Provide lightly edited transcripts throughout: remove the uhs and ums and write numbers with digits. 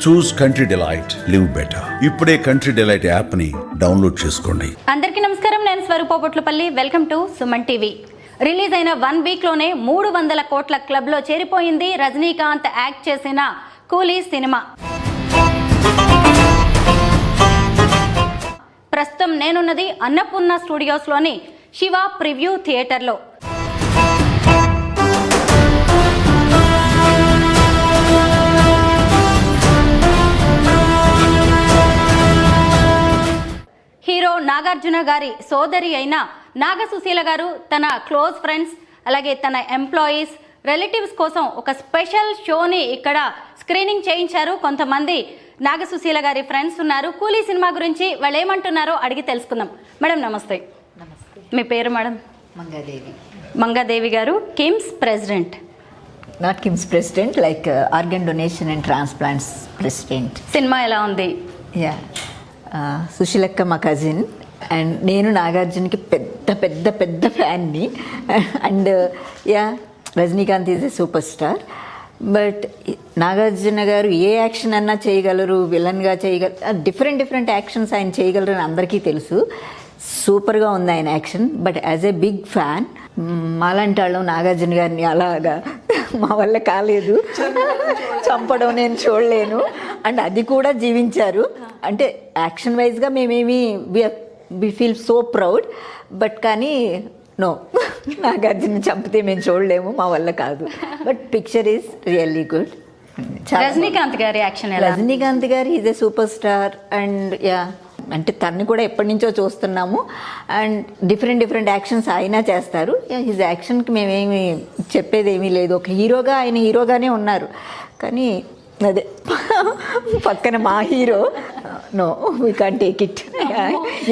చూస్ country delight, live better. ఇప్పుడే country delight app ని download చేసుకోండి. అందరికీ నమస్కారం, నేను Swaroopa Potlapalli. Welcome to Suman TV. Release అయిన 1 వీక్ లోనే 300 కోట్ల క్లబ్ లో చేరిపోయింది రజనీకాంత్ యాక్ట్ చేసిన కూలీ సినిమా. ప్రస్తుతం నేనున్నది అన్నపూర్ణ స్టూడియోస్ లోని శివ ప్రివ్యూ థియేటర్ లో. హీరో నాగార్జున గారి సోదరి అయిన నాగసుశీల గారు తన క్లోజ్ ఫ్రెండ్స్ అలాగే తన ఎంప్లాయీస్ రిలేటివ్స్ కోసం ఒక స్పెషల్ షోని ఇక్కడ స్క్రీనింగ్ చేయించారు. కొంతమంది నాగసుశీల గారి ఫ్రెండ్స్ ఉన్నారు. కూలీ సినిమా గురించి వాళ్ళు ఏమంటున్నారో అడిగి తెలుసుకుందాం. మేడం నమస్తే. నమస్తే. మీ పేరు మేడం? మంగాదేవి. మంగాదేవి గారు KIMS president. Not KIMS president, like organ donation and transplants president. Cinema ఎలా ఉంది? యా, సుశీలక్క మా కజిన్ అండ్ నేను నాగార్జునకి పెద్ద పెద్ద పెద్ద ఫ్యాన్ని. And yeah, Rajinikanth is a super star. But Nagarjuna garu ఏ యాక్షన్ అన్నా చేయగలరు, విలన్గా చేయగలరు, డిఫరెంట్ యాక్షన్స్ ఆయన చేయగలరు అని అందరికీ తెలుసు. సూపర్గా ఉంది ఆయన action. But as a big fan, మాలాంటి వాళ్ళం నాగార్జున గారిని అలాగా మా వల్ల కాలేదు, చంపడం నేను చూడలేను. అండ్ అది కూడా జీవించారు. అంటే యాక్షన్ వైజ్గా మేమేమి we feel so proud. But కానీ నో, నాగార్జున చంపితే మేము చూడలేము, మా వల్ల కాదు. But picture is really good. Rajinikanth గారి యాక్షన్ ఎలా? రజనీకాంత్ గారు is a super star. And yeah, అంటే తన్ని కూడా ఎప్పటి నుంచో చూస్తున్నాము. అండ్ డిఫరెంట్ యాక్షన్స్ ఆయన చేస్తారు. హిజ్ యాక్షన్కి మేమేమి చెప్పేది ఏమీ లేదు. ఒక హీరోగా ఆయన హీరోగానే ఉన్నారు. కానీ అదే పక్కన మా hero, no, we can take it.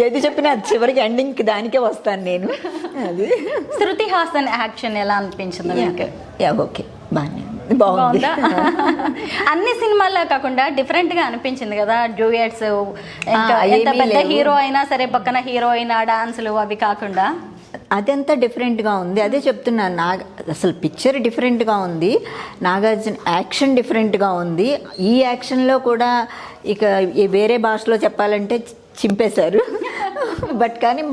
ఏది చెప్పినా చివరికి ఎండింగ్కి దానికే వస్తాను నేను. అది శృతి హాసన్ యాక్షన్ ఎలా అనిపించింది మీకు? యా, ఓకే, బాగుంది. అన్ని సినిమాల్లో కాకుండా డిఫరెంట్ గా అనిపించింది కదా, డ్యూయట్స్, ఎంత పెద్ద హీరో అయినా సరే పక్కన హీరోయిన్ డాన్సులు అవి కాకుండా అదంతా డిఫరెంట్గా ఉంది. అదే చెప్తున్నాను, అసలు పిక్చర్ డిఫరెంట్గా ఉంది. నాగార్జున యాక్షన్ డిఫరెంట్గా ఉంది. ఈ యాక్షన్లో కూడా ఇక వేరే భాషలో చెప్పాలంటే చింపేశారు. బట్ కానీ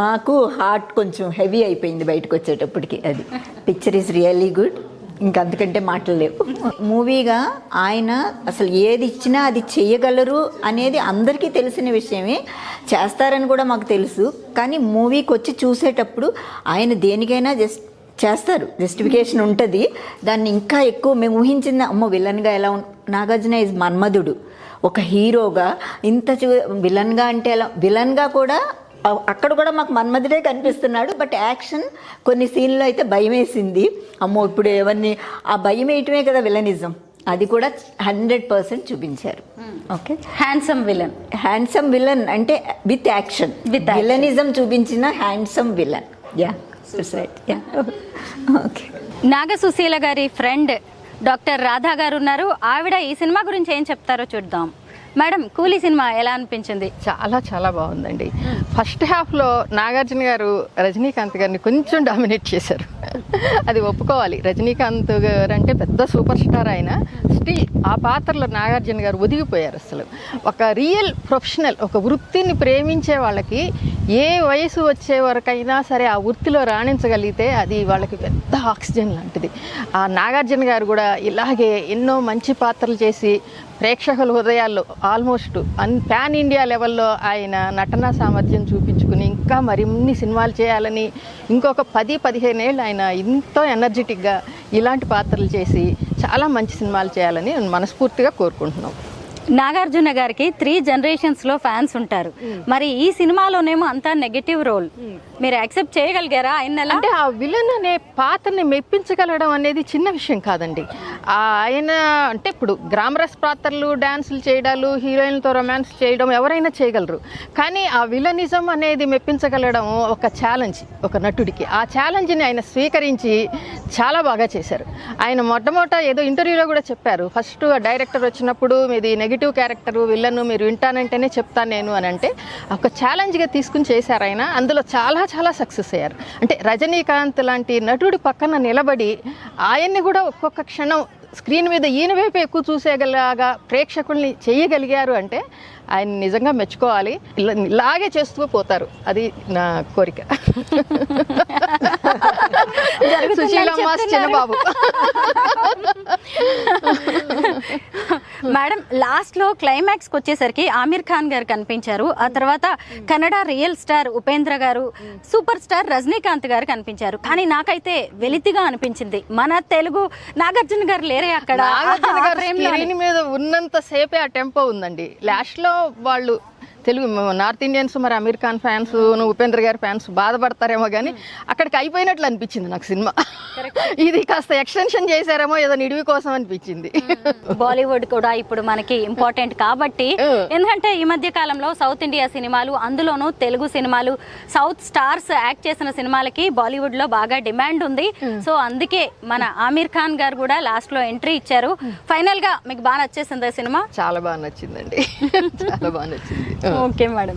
మాకు హార్ట్ కొంచెం హెవీ అయిపోయింది బయటకు వచ్చేటప్పటికి. అది పిక్చర్ ఈజ్ రియల్లీ గుడ్. ఇంకంతకంటే మాటలు లేవు. మూవీగా ఆయన అసలు ఏది ఇచ్చినా అది చేయగలరు అనేది అందరికీ తెలిసిన విషయమే. చేస్తారని కూడా మాకు తెలుసు. కానీ మూవీకి వచ్చి చూసేటప్పుడు ఆయన దేనికైనా చేస్తారు, జస్టిఫికేషన్ ఉంటుంది. దాన్ని ఇంకా ఎక్కువ మేము ఊహించింది, అమ్మో విలన్గా ఎలా నాగార్జున ఈజ్ మన్మధుడు. ఒక హీరోగా ఇంత విలన్గా అంటే ఎలా, విలన్గా కూడా అక్కడ కూడా మాకు మన్మధుడే కనిపిస్తున్నాడు. బట్ యాక్షన్ కొన్ని సీన్లో అయితే భయం వేసింది. అమ్మో ఇప్పుడు ఎవరిని, ఆ భయం వేయటమే కదా విలనిజం. అది కూడా 100% చూపించారు. ఓకే, హ్యాండ్సమ్ విలన్ అంటే విత్ యాక్షన్, విలనిజం చూపించిన handsome villain. Yeah, right. Yeah, okay. Nagasusheela గారి ఫ్రెండ్ డాక్టర్ రాధా గారు ఉన్నారు. ఆవిడ ఈ సినిమా గురించి ఏం చెప్తారో చూద్దాం. మేడం, కూలీ సినిమా ఎలా అనిపించింది? చాలా బాగుందండి. ఫస్ట్ హాఫ్లో నాగార్జున గారు రజనీకాంత్ గారిని కొంచెం డామినేట్ చేశారు, అది ఒప్పుకోవాలి. రజనీకాంత్ గారు అంటే పెద్ద సూపర్ స్టార్. ఆయన స్టిల్ ఆ పాత్రలో నాగార్జున గారు ఒదిగిపోయారు. అసలు ఒక రియల్ ప్రొఫెషనల్, ఒక వృత్తిని ప్రేమించే వాళ్ళకి ఏ వయసు వచ్చే వరకైనా సరే ఆ వృత్తిలో రాణించగలిగితే అది వాళ్ళకి పెద్ద ఆక్సిజన్ లాంటిది. ఆ నాగార్జున గారు కూడా ఇలాగే ఎన్నో మంచి పాత్రలు చేసి ప్రేక్షకుల హృదయాల్లో ఆల్మోస్ట్ పాన్ ఇండియా లెవెల్లో ఆయన నటనా సామర్థ్యం చూపించుకుని ఇంకా మరిన్ని సినిమాలు చేయాలని, ఇంకొక 10-15 ఏళ్ళు ఆయన ఎంతో ఎనర్జెటిక్గా ఇలాంటి పాత్రలు చేసి చాలా మంచి సినిమాలు చేయాలని మనస్ఫూర్తిగా కోరుకుంటున్నాం. నాగార్జున గారికి 3 generations లో ఫ్యాన్స్ ఉంటారు. మరి ఈ సినిమాలోనేమో అంతా నెగటివ్ రోల్, మీరు యాక్సెప్ట్ చేయగలిగారా ఆయన? అంటే ఆ విలన్ అనే పాత్రని మెప్పించగలడం అనేది చిన్న విషయం కాదండి. ఆయన అంటే ఇప్పుడు గ్రామరస్ పాత్రలు, డాన్సులు చేయడాలు, హీరోయిన్లతో రొమాన్స్ చేయడం ఎవరైనా చేయగలరు. కానీ ఆ విలనిజం అనేది మెప్పించగలడం ఒక ఛాలెంజ్ ఒక నటుడికి. ఆ ఛాలెంజ్ని ఆయన స్వీకరించి చాలా బాగా చేశారు. ఆయన మొట్టమొదట ఏదో ఇంటర్వ్యూలో కూడా చెప్పారు, ఫస్ట్ డైరెక్టర్ వచ్చినప్పుడు మీది నెగిటివ్ క్యారెక్టర్ విలన్, మీరు వింటానంటేనే చెప్తాను నేను అని అంటే ఒక ఛాలెంజ్గా తీసుకుని చేశారు ఆయన. అందులో చాలా సక్సెస్ అయ్యారు. అంటే రజనీకాంత్ లాంటి నటుడి పక్కన నిలబడి ఆయన్ని కూడా ఒక్కొక్క క్షణం స్క్రీన్ మీద ఈయన వైపు ఎక్కువ చూసేలాగా ప్రేక్షకుల్ని చేయగలిగారు అంటే ఆయన నిజంగా మెచ్చుకోవాలి. ఇలాగే చేస్తూ పోతారు, అది నా కోరిక. సుశీలమ్మ చిన్నబాబు. మేడం, లాస్ట్ లో క్లైమాక్స్ కి వచ్చేసరికి ఆమీర్ ఖాన్ గారు కనిపించారు. ఆ తర్వాత కన్నడ రియల్ స్టార్ ఉపేంద్ర గారు, సూపర్ స్టార్ రజనీకాంత్ గారు కనిపించారు. కానీ నాకైతే వెలితిగా అనిపించింది, మన తెలుగు నాగార్జున గారు లేరే అక్కడ. స్క్రీన్ మీద ఉన్నంత సేపే ఆ టెంపో ఉందండి. లాస్ట్ లో వాళ్ళు తెలుగు నార్త్ ఇండియన్స్, మరి అమీర్ ఖాన్ ఫ్యాన్స్, ఉపేంద్ర గారి ఫ్యాన్స్ బాధపడతారేమో కానీ అక్కడికి అయిపోయినట్లు అనిపించింది నాకు సినిమా. ఇది కాస్త ఎక్స్టెన్షన్ చేశారేమో ఏదో నిడివి కోసం అనిపించింది. బాలీవుడ్ కూడా ఇప్పుడు మనకి ఇంపార్టెంట్ కాబట్టి, ఎందుకంటే ఈ మధ్య కాలంలో సౌత్ ఇండియా సినిమాలు, అందులోనూ తెలుగు సినిమాలు, సౌత్ స్టార్స్ యాక్ట్ చేసిన సినిమాలకి బాలీవుడ్ లో బాగా డిమాండ్ ఉంది. సో అందుకే మన ఆమీర్ ఖాన్ గారు కూడా లాస్ట్ లో ఎంట్రీ ఇచ్చారు. ఫైనల్ గా మీకు బాగా నచ్చేసింది సినిమా? చాలా బాగా నచ్చిందండి, చాలా బాగా నచ్చింది. Okay madam.